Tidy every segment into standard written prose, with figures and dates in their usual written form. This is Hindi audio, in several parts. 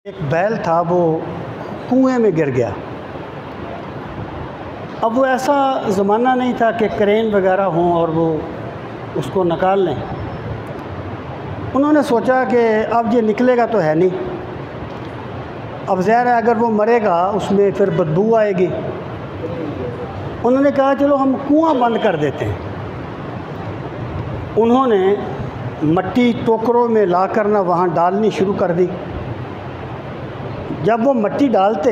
एक बैल था, वो कुएं में गिर गया। अब वो ऐसा ज़माना नहीं था कि क्रेन वगैरह हों और वो उसको निकाल लें। उन्होंने सोचा कि अब ये निकलेगा तो है नहीं, अब ज़ाहिर है अगर वो मरेगा उसमें फिर बदबू आएगी। उन्होंने कहा चलो हम कुआं बंद कर देते हैं। उन्होंने मट्टी टोकरों में ला कर ना वहाँ डालनी शुरू कर दी। जब वो मट्टी डालते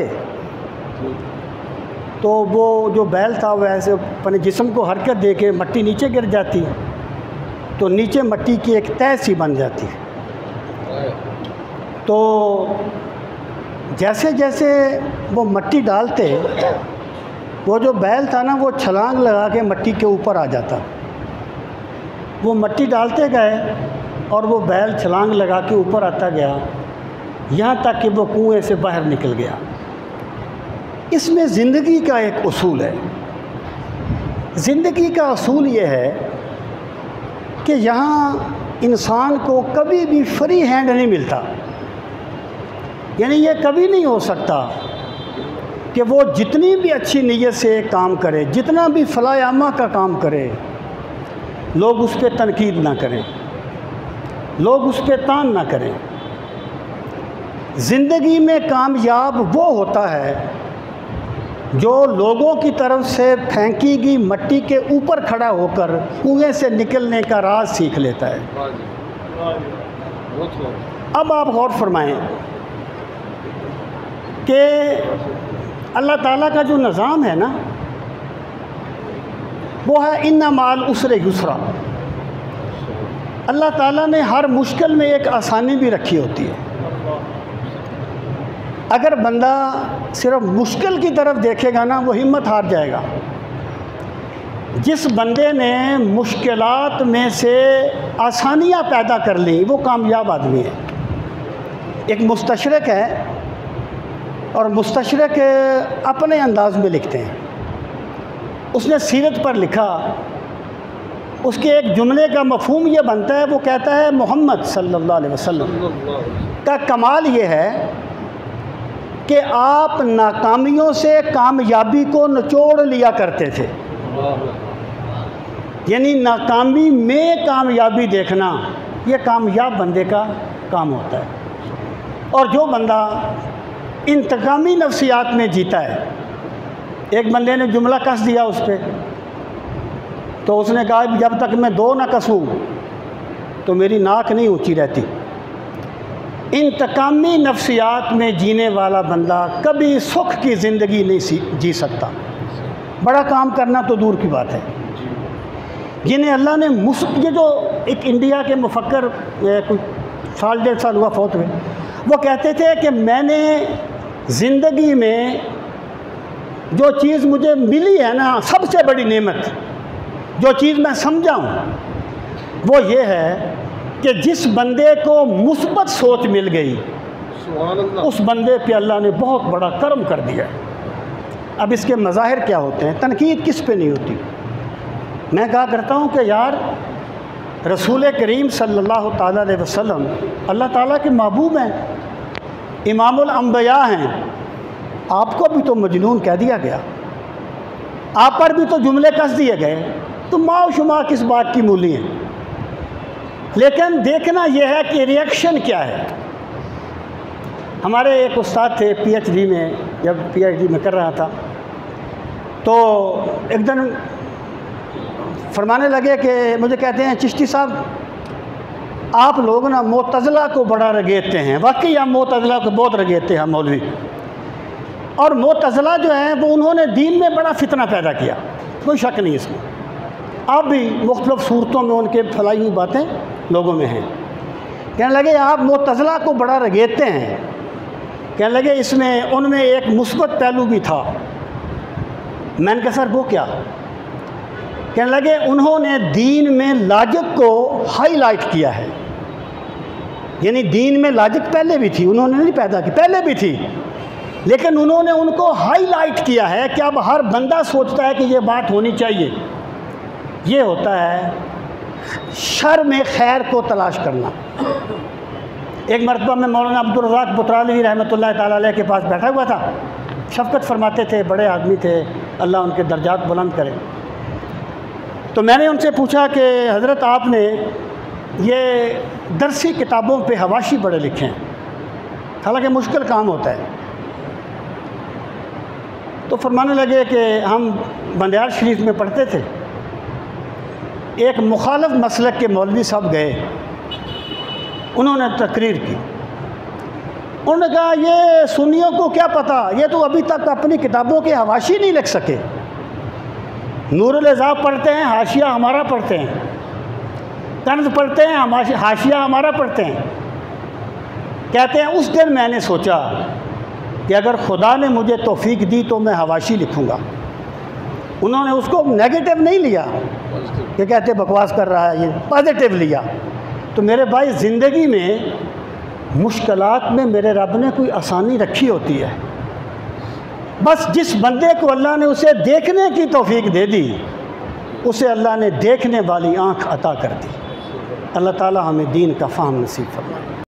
तो वो जो बैल था वो ऐसे अपने जिस्म को हरकत दे के मट्टी नीचे गिर जाती, तो नीचे मट्टी की एक तह सी बन जाती। तो जैसे जैसे वो मट्टी डालते, वो जो बैल था ना वो छलांग लगा के मट्टी के ऊपर आ जाता। वो मट्टी डालते गए और वो बैल छलांग लगा के ऊपर आता गया, यहाँ तक कि वो कुएं से बाहर निकल गया। इसमें ज़िंदगी का एक उसूल है। ज़िंदगी का उसूल ये है कि यहाँ इंसान को कभी भी फ्री हैंड नहीं मिलता। यानी ये कभी नहीं हो सकता कि वो जितनी भी अच्छी नीयत से काम करे, जितना भी फलायामा का काम करे, लोग उस पर तनकीद ना करें, लोग उस पर तान ना करें। ज़िंदगी में कामयाब वो होता है जो लोगों की तरफ से फेंकी गई मट्टी के ऊपर खड़ा होकर कुएं से निकलने का राज सीख लेता है। अब आप गौर फरमाएं कि अल्लाह ताला का जो निज़ाम है ना, वो है इन्ना माल उसरे युसरा। अल्लाह ताला ने हर मुश्किल में एक आसानी भी रखी होती है। अगर बंदा सिर्फ मुश्किल की तरफ देखेगा ना, वो हिम्मत हार जाएगा। जिस बंदे ने मुश्किलात में से आसानियाँ पैदा कर ली, वो कामयाब आदमी है। एक मुस्तशरक है और मुस्तशरक अपने अंदाज में लिखते हैं। उसने सीरत पर लिखा, उसके एक जुमले का मफहूम ये बनता है, वो कहता है मोहम्मद सल्लल्लाहु अलैहि वसल्लम का कमाल ये है कि आप नाकामियों से कामयाबी को निचोड़ लिया करते थे। यानी नाकामी में कामयाबी देखना, ये कामयाब बंदे का काम होता है। और जो बंदा इंतकामी नफ्सियात में जीता है, एक बंदे ने जुमला कस दिया उस पर, तो उसने कहा जब तक मैं दो ना कसूँ तो मेरी नाक नहीं ऊंची रहती। इंतकामी नफ्सियात में जीने वाला बंदा कभी सुख की ज़िंदगी नहीं जी सकता। बड़ा काम करना तो दूर की बात है। जिन्हें अल्लाह ने ये जो एक इंडिया के मुफक्कर कुछ साल डेढ़ साल हुआ फौत हुए, वो कहते थे कि मैंने ज़िंदगी में जो चीज़ मुझे मिली है ना, सबसे बड़ी नेमत, जो चीज़ मैं समझा हूँ, वो ये है कि जिस बंदे को मुस्बत सोच मिल गई, उस बंदे पे अल्लाह ने बहुत बड़ा करम कर दिया। अब इसके मज़ाहिर क्या होते हैं? तनकीद किस पे नहीं होती। मैं कहा करता हूँ कि यार रसूल करीम सल्लल्लाहु ताला अलैहि वसल्लम अल्लाह ताला के महबूब हैं, इमामुल अंबिया हैं। आपको भी तो मजनून कह दिया गया, आप पर भी तो जुमले कस दिए गए, तो माओ शुमा किस बात की मूली है। लेकिन देखना यह है कि रिएक्शन क्या है। हमारे एक उस्ताद थे पीएचडी में, जब पीएचडी में कर रहा था, तो एक दिन फरमाने लगे कि मुझे कहते हैं चिश्ती साहब आप लोग ना मोतज़िला को बड़ा रगेते हैं। वाकई हम मोतज़िला को बहुत रगेते हैं मौलवी। और मोतज़िला जो है वो उन्होंने दीन में बड़ा फितना पैदा किया, कोई शक नहीं इसमें। अब भी मुख्तलिफ़ सूरतों में उनके फैलाई हुई बातें लोगों में हैं। कहने लगे आप मुतज़िला को बड़ा रगेते हैं। कहने लगे इसमें उनमें एक मुस्बत पहलू भी था। मैंने कहा सर वो क्या? कहने लगे उन्होंने दीन में लाजिक को हाईलाइट किया है। यानी दीन में लाजिक पहले भी थी, उन्होंने नहीं पैदा की, पहले भी थी, लेकिन उन्होंने उनको हाईलाइट किया है कि अब हर बंदा सोचता है कि ये बात होनी चाहिए। ये होता है शर में खैर को तलाश करना। एक मरतबा में मौलाना अब्दुल रज़ाक बुतरालवी रहमतुल्लाह ताला अलैह के पास बैठा हुआ था। शफ़क़त फरमाते थे, बड़े आदमी थे, अल्लाह उनके दर्जात बुलंद करे। तो मैंने उनसे पूछा कि हज़रत आपने ये दरसी किताबों पे हवाशी बड़े लिखे हैं, हालांकि मुश्किल काम होता है। तो फरमाने लगे कि हम बंदियार शरीफ में पढ़ते थे, एक मुखालफ मसलक के मौलवी साहब गए, उन्होंने तकरीर की। उन्होंने कहा ये सुन्नियों को क्या पता, ये तो अभी तक अपनी किताबों के हवाशी नहीं लिख सके। नूरुल इज़ाब पढ़ते हैं, हाशिया हमारा पढ़ते हैं, तंज़ पढ़ते हैं, हाशिया हमारा पढ़ते हैं। कहते हैं उस दिन मैंने सोचा कि अगर खुदा ने मुझे तौफीक दी तो मैं हवाशी लिखूँगा। उन्होंने उसको नेगेटिव नहीं लिया कि कहते बकवास कर रहा है, ये पॉजिटिव लिया। तो मेरे भाई, ज़िंदगी में मुश्किलात में मेरे रब ने कोई आसानी रखी होती है। बस जिस बंदे को अल्लाह ने उसे देखने की तौफीक दे दी, उसे अल्लाह ने देखने वाली आँख अता कर दी। अल्लाह ताला हमें दीन का फ़हम नसीब फरमाए।